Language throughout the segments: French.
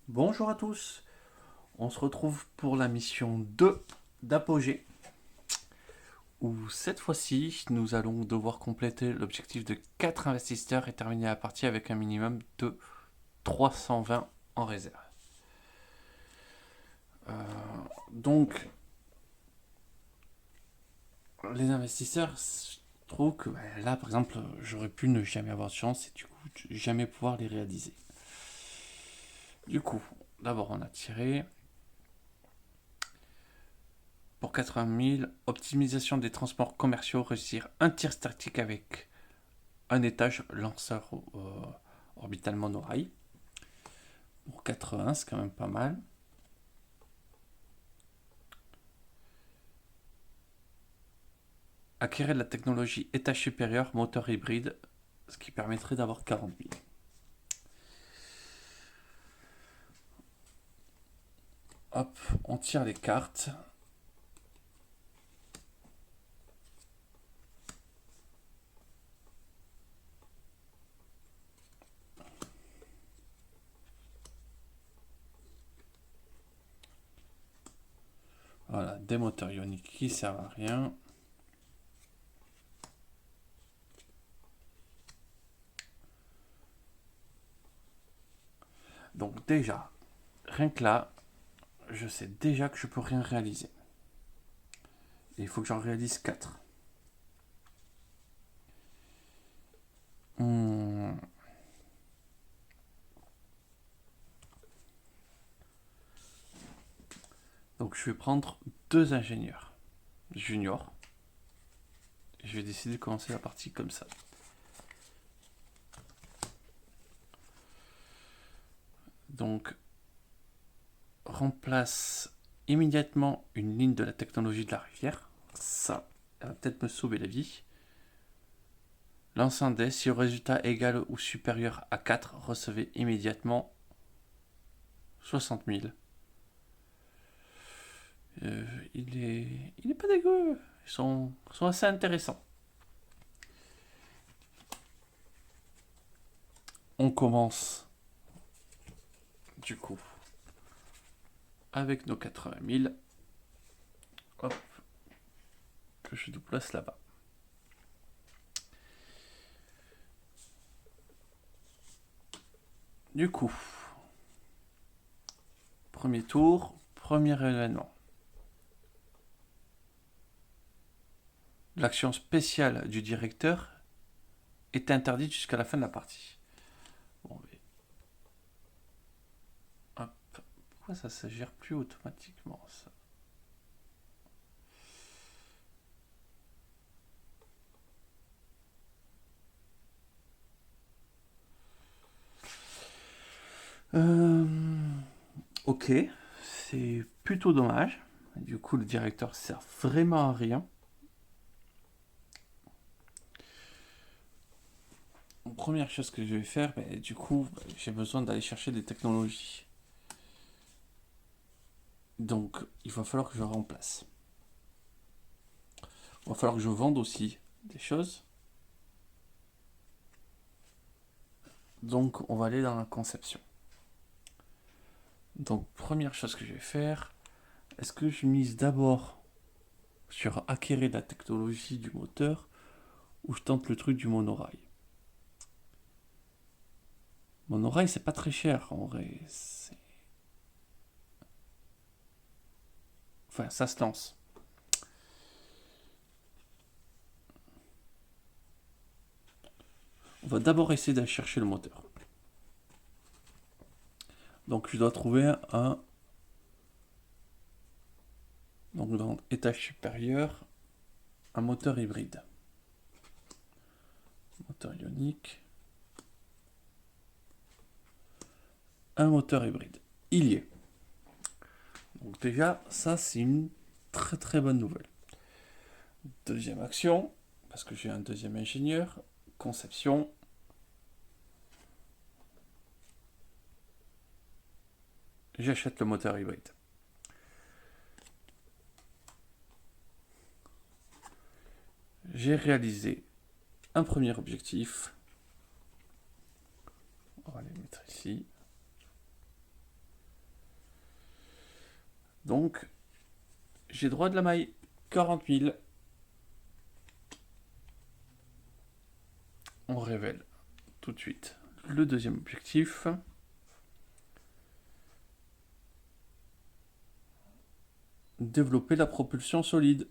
Bonjour à tous, on se retrouve pour la mission 2 d'Apogée, où cette fois-ci nous allons devoir compléter l'objectif de 4 investisseurs et terminer la partie avec un minimum de 320 en réserve. Donc, les investisseurs, je trouve que là par exemple, j'aurais pu ne jamais avoir de chance et du coup, jamais pouvoir les réaliser. Du coup, d'abord on a tiré pour 80 000, optimisation des transports commerciaux, réussir un tir statique avec un étage lanceur orbital monorail. Pour 80, c'est quand même pas mal. Acquérir de la technologie étage supérieur, moteur hybride, ce qui permettrait d'avoir 40 000. Hop, on tire les cartes. Voilà, des moteurs ioniques qui servent à rien. Donc déjà, rien que là, je sais déjà que je peux rien réaliser. Et il faut que j'en réalise 4. Donc je vais prendre 2 ingénieurs juniors. Je vais décider de commencer la partie comme ça. Donc, remplace immédiatement une ligne de la technologie de la rivière. Ça, elle va peut-être me sauver la vie. Lance un dé, si le résultat est égal ou supérieur à 4, recevez immédiatement 60 000. Il est pas dégueu. Ils sont assez intéressants. On commence du coup avec nos 80 000. Hop, que je nous place là-bas. Du coup, premier tour, premier événement. L'action spéciale du directeur est interdite jusqu'à la fin de la partie. Bon, mais... Hop. Pourquoi ça se gère plus automatiquement ça? Ok, c'est plutôt dommage. Du coup, le directeur sert vraiment à rien. Première chose que je vais faire, du coup, j'ai besoin d'aller chercher des technologies. Donc, il va falloir que je remplace. Il va falloir que je vende aussi des choses. Donc, on va aller dans la conception. Donc, première chose que je vais faire, est-ce que je mise d'abord sur acquérir la technologie du moteur ou je tente le truc du monorail? Monorail, c'est pas très cher en vrai. Enfin, ça se lance. On va d'abord essayer d'aller chercher le moteur. Donc, je dois trouver un. Donc, dans étage supérieur, un moteur hybride. Moteur ionique. Un moteur hybride. Il y est. Donc, déjà, ça, c'est une très très bonne nouvelle. Deuxième action, parce que j'ai un deuxième ingénieur. Conception. J'achète le moteur hybride. j'ai réalisé un premier objectif. On va les mettre ici. Donc, j'ai droit de la maille, 40 000. On révèle tout de suite le deuxième objectif. Développer la propulsion solide.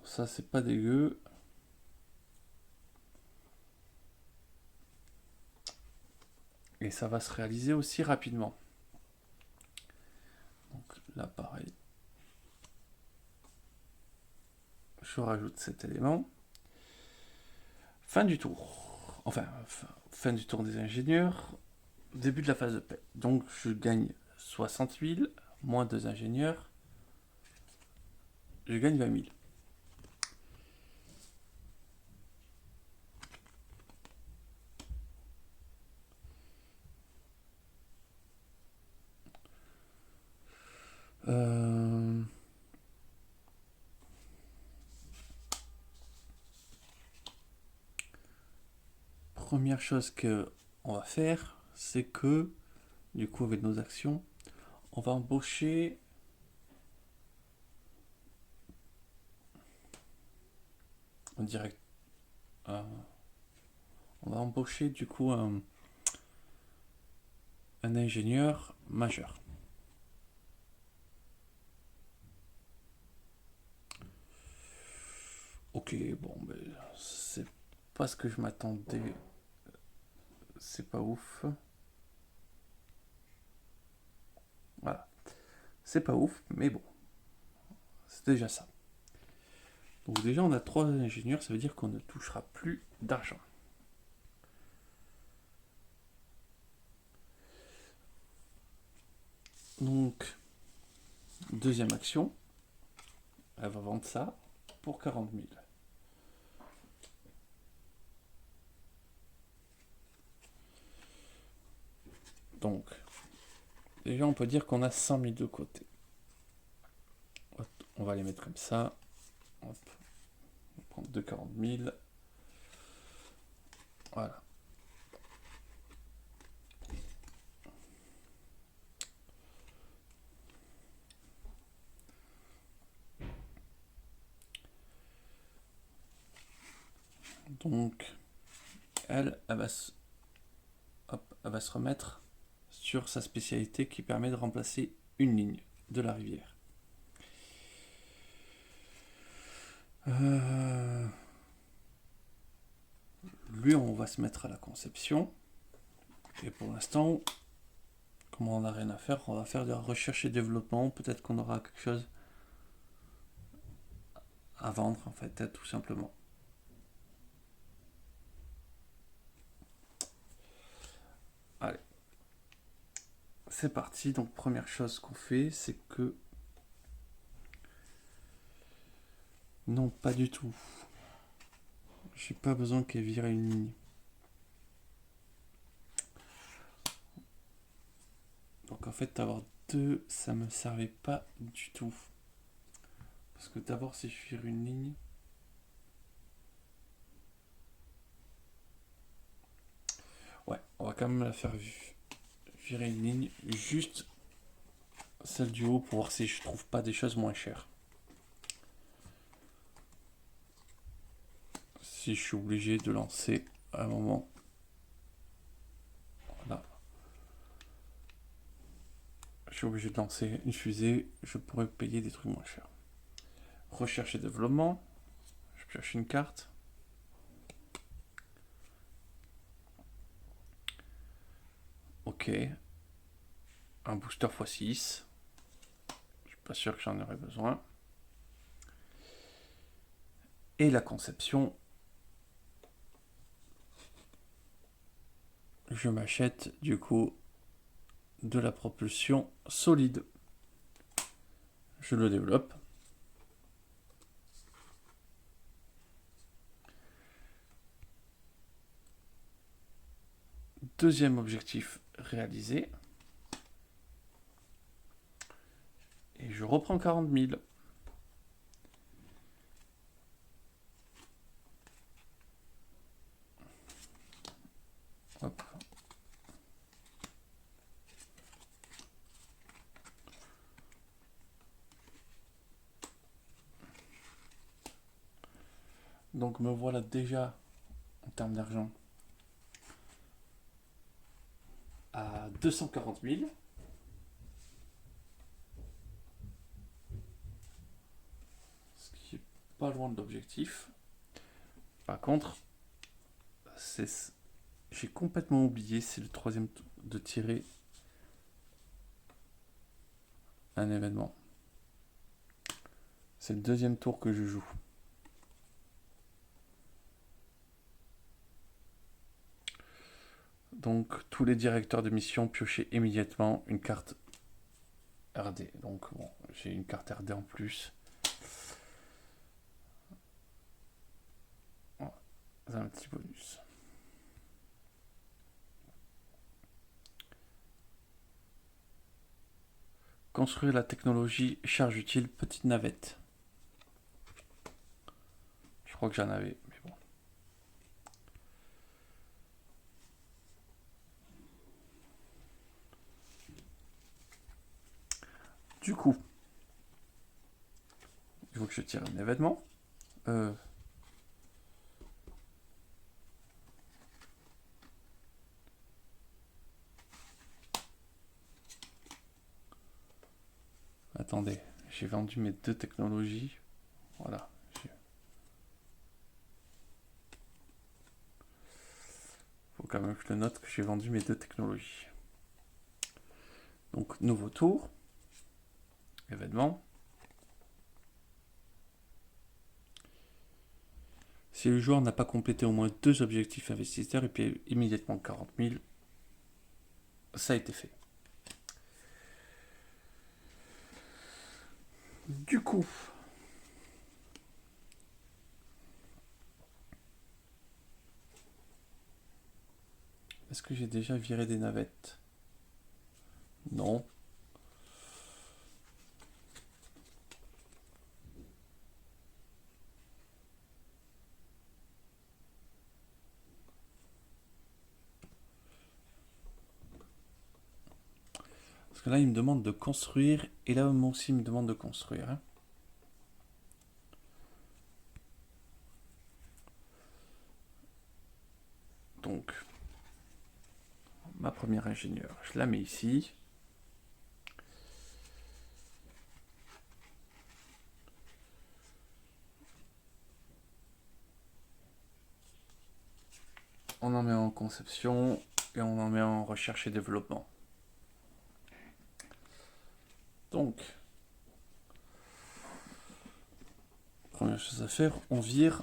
Ça, c'est pas dégueu. Et ça va se réaliser aussi rapidement. Donc là, pareil. Je rajoute cet élément. Fin du tour. Enfin, fin du tour des ingénieurs. Début de la phase de paix. Donc je gagne 60 000, moins 2 ingénieurs. Je gagne 20 000. Première chose que on va faire, c'est que, du coup, avec nos actions, on va embaucher en direct. On va embaucher du coup un ingénieur majeur. Ok, bon, ben, c'est pas ce que je m'attendais. C'est pas ouf. Voilà. C'est pas ouf, mais bon. C'est déjà ça. Donc déjà, on a 3 ingénieurs, ça veut dire qu'on ne touchera plus d'argent. Donc, deuxième action, elle va vendre ça pour 40 000. Donc, déjà, on peut dire qu'on a 100 000 de côté. Hop, on va les mettre comme ça. Hop, on va prendre 40 000. Voilà. Donc, elle va se remettre sur sa spécialité qui permet de remplacer une ligne de la rivière. Lui, on va se mettre à la conception. Et pour l'instant, comme on n'a rien à faire, on va faire de la recherche et développement. Peut-être qu'on aura quelque chose à vendre, en fait, tout simplement. Allez. C'est parti. Donc, première chose qu'on fait, c'est que... Non, pas du tout. J'ai pas besoin qu'elle vire une ligne. Donc, en fait, avoir 2, ça me servait pas du tout. Parce que d'abord, si je vire une ligne... Ouais, on va quand même la faire virer une ligne. Juste celle du haut pour voir si je trouve pas des choses moins chères. Si je suis obligé de lancer à un moment. Voilà. Je suis obligé de lancer une fusée, je pourrais payer des trucs moins chers. Recherche et développement. Je cherche une carte. Ok. Un booster x6. Je suis pas sûr que j'en aurais besoin. Et la conception. Je m'achète du coup de la propulsion solide. Je le développe. Deuxième objectif réalisé. Et je reprends 40 000. Hop. Donc me voilà déjà en termes d'argent à 240 000. Ce qui est pas loin de l'objectif. Par contre, j'ai complètement oublié, c'est le troisième tour, de tirer un événement. C'est le deuxième tour que je joue. Donc tous les directeurs de mission piochaient immédiatement une carte RD. Donc bon, j'ai une carte RD en plus. Voilà, c'est un petit bonus. Construire la technologie charge utile petite navette. Je crois que j'en avais, mais bon. Du coup, il faut que je tire un événement. Attendez, j'ai vendu mes deux technologies. Voilà. Faut quand même que je le note que j'ai vendu mes deux technologies. Donc, nouveau tour. Événement. Si le joueur n'a pas complété au moins deux objectifs investisseurs, il paye immédiatement 40 000. Ça a été fait. Du coup, est-ce que j'ai déjà viré des navettes? Non. Parce que là, il me demande de construire, et là, moi aussi, il me demande de construire. Hein. Donc, ma première ingénieure, je la mets ici. On en met en conception et on en met en recherche et développement. Donc, première chose à faire, on vire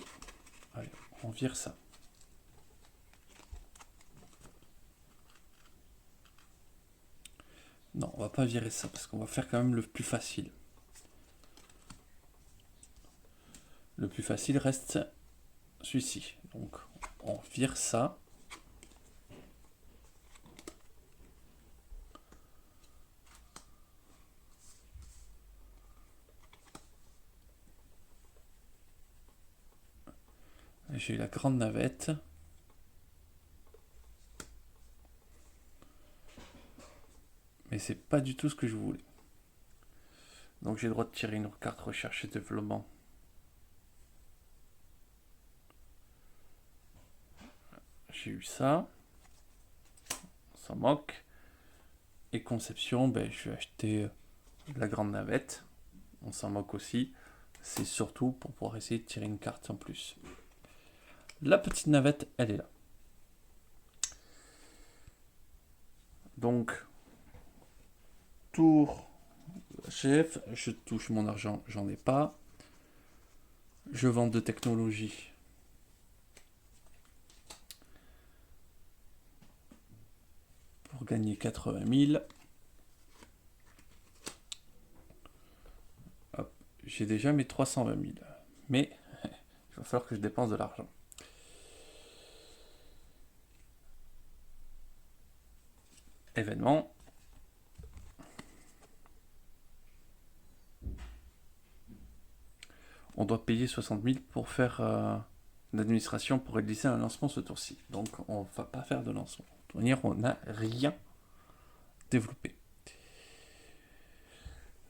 ça. Non, on va pas virer ça parce qu'on va faire quand même le plus facile. Le plus facile reste celui-ci. Donc, on vire ça. J'ai la grande navette. Mais c'est pas du tout ce que je voulais. Donc j'ai le droit de tirer une carte recherche et développement. J'ai eu ça. On s'en moque. Et conception, ben, je vais acheter la grande navette. On s'en moque aussi. C'est surtout pour pouvoir essayer de tirer une carte en plus. La petite navette, elle est là. Donc, tour chef, je touche mon argent, j'en ai pas. Je vends deux technologies. Pour gagner 80 000. Hop, j'ai déjà mes 320 000. Mais il va falloir que je dépense de l'argent. Événement. on doit payer 60 000 pour faire l'administration pour réaliser un lancement ce tour-ci. Donc on va pas faire de lancement. De toute manière, on n'a rien développé.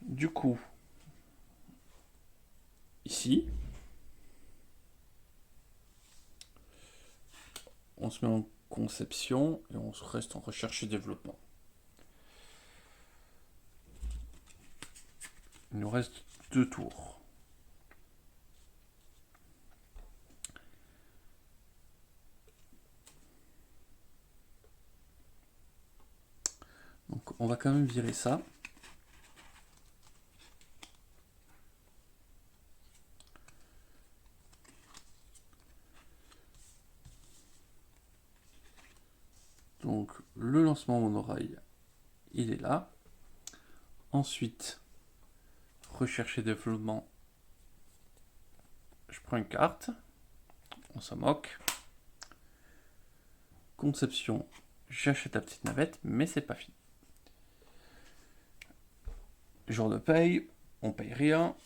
Du coup, ici, on se met en conception et on reste en recherche et développement. Il nous reste 2 tours. Donc on va quand même virer ça. Donc le lancement monorail, il est là. Ensuite, recherche et développement. Je prends une carte. On s'en moque. Conception, j'achète la petite navette, mais c'est pas fini. Jour de paye, on paye rien.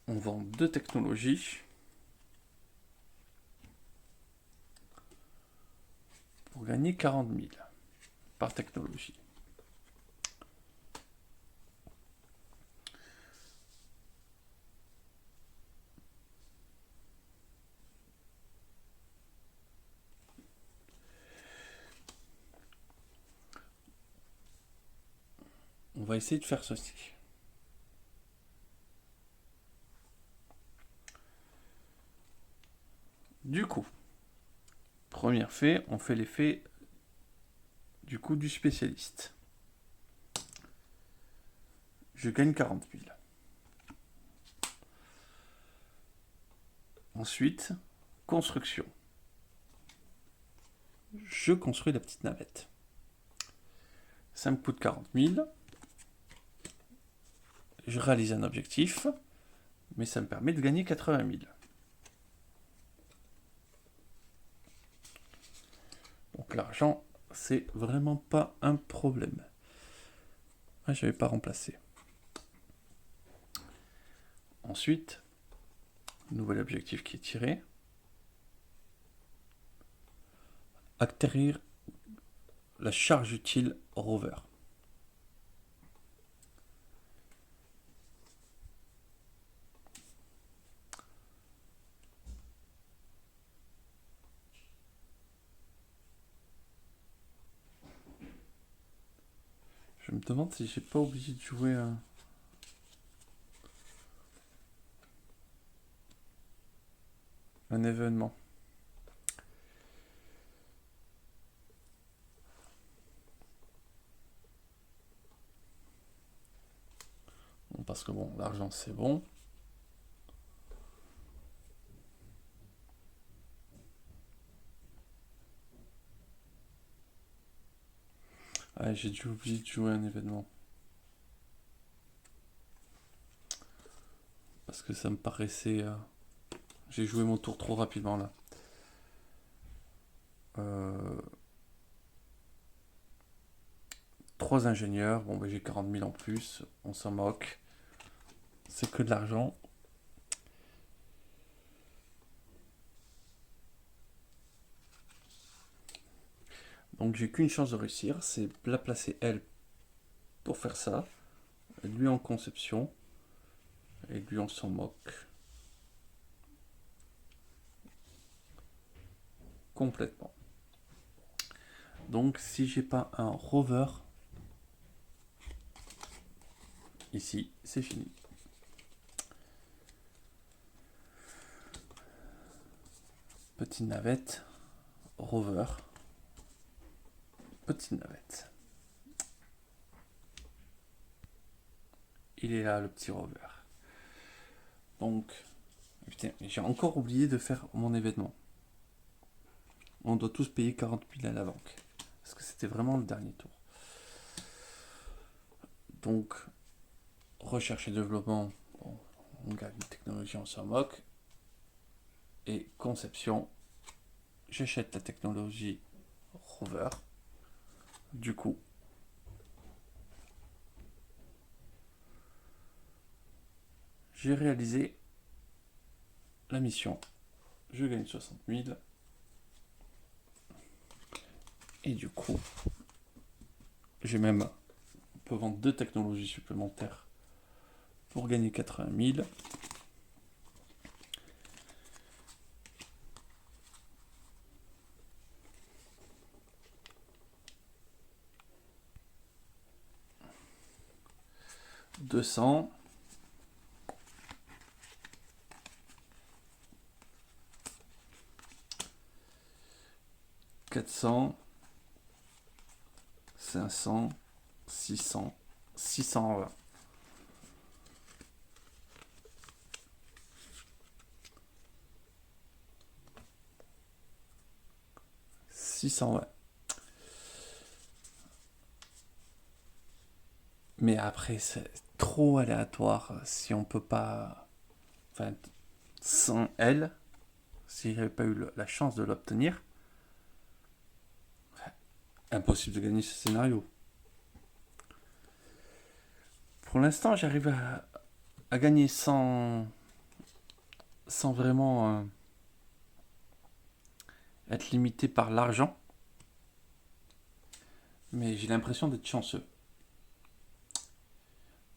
On vend 2 technologies. Pour gagner 40 000 par technologie. On va essayer de faire ceci. Du coup, premier fait, on fait l'effet du coup du spécialiste. Je gagne 40 000. Ensuite, construction. Je construis la petite navette. Ça me coûte 40 000. Je réalise un objectif, mais ça me permet de gagner 80 000. Donc l'argent, c'est vraiment pas un problème. Ah, je n'avais pas remplacé. Ensuite, nouvel objectif qui est tiré. Acquérir la charge utile rover. Je me demande si j'ai pas oublié de jouer un événement. Bon, parce que bon, l'argent c'est bon. Ah, j'ai dû oublier de jouer un événement. Parce que ça me paraissait... J'ai joué mon tour trop rapidement là. 3 ingénieurs, bon ben j'ai 40 000 en plus, on s'en moque. C'est que de l'argent. Donc j'ai qu'une chance de réussir, c'est la placer elle pour faire ça. Lui en conception. Et lui on s'en moque. Complètement. Donc si j'ai pas un rover ici, c'est fini. Petite navette, rover, petite navette. Il est là le petit rover. Donc, putain, j'ai encore oublié de faire mon événement. On doit tous payer 40 000 à la banque. Parce que c'était vraiment le dernier tour. Donc, recherche et développement, bon, on gagne une technologie, on s'en moque. Et conception, j'achète la technologie rover. Du coup, j'ai réalisé la mission. Je gagne 60 000. Et du coup, j'ai même... On peut vendre 2 technologies supplémentaires pour gagner 80 000. « 200. 400, 500, 600, 620. 620. Mais après, c'est trop aléatoire si on peut pas. Enfin, sans elle, si j'avais pas eu la chance de l'obtenir, impossible de gagner ce scénario. Pour l'instant, j'arrive à gagner sans vraiment être limité par l'argent. Mais j'ai l'impression d'être chanceux.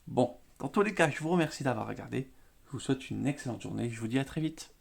Bon, dans tous les cas, je vous remercie d'avoir regardé. Je vous souhaite une excellente journée. Je vous dis à très vite.